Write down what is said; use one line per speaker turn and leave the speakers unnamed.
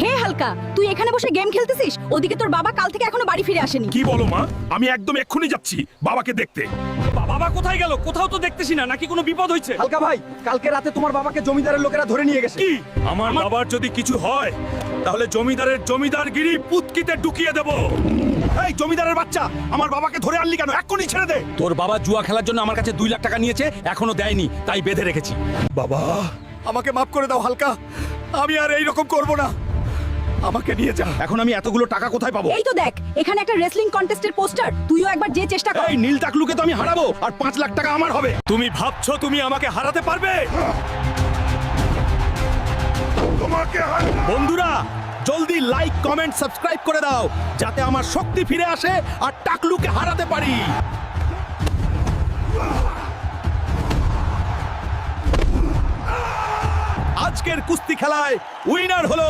হে হালকা, তুই এখানে বসে গেম খেলতেছিস? ওদিকে তোর বাবা কাল থেকে এখনো বাড়ি ফিরে আসেনি।
কি বলো মা? আমি একদম এক্ষুনি যাচ্ছি বাবাকে দেখতে।
বাবা কোথায় গেল? কোথাও তো দেখতেছি না, নাকি কোনো বিপদ হয়েছে?
হালকা ভাই, কালকে রাতে তোমার বাবাকে জমিদারের লোকেরা ধরে নিয়ে গেছে।
কি? আমার বাবার যদি কিছু হয় তাহলে জমিদারের জমিদারগিরি পুতকিতে ঢুকিয়ে দেব। এই জমিদারের বাচ্চা, আমার বাবাকে ধরে আনলি কেন? এক্ষুনি ছেড়ে দে।
তোর বাবা জুয়া খেলার জন্য আমার কাছে 2 লাখ টাকা নিয়েছে, এখনো দেয়নি, তাই বেঁধে রেখেছি।
বাবা, আমাকে মাফ করে দাও হালকা, আমি আর এই রকম করব না। আমাকে নিয়ে যা। এখন আমি এতগুলো টাকা কোথায় পাবো?
এই তো দেখ, এখানে একটা রেসলিং কন্টেস্টের পোস্টার, তুইও একবার যে চেষ্টা কর।
এই নীল টাকলুকে তো আমি হারাবো, আর 5 লাখ টাকা আমার হবে। তুমি ভাবছো তুমি আমাকে হারাতে পারবে? তোমাকে বন্ধুরা, জলদি লাইক কমেন্ট সাবস্ক্রাইব করে দাও, যাতে আমার শক্তি ফিরে আসে আর টাকলুকে হারাতে পারি। আজকের কুস্তি খেলায় উইনার হলো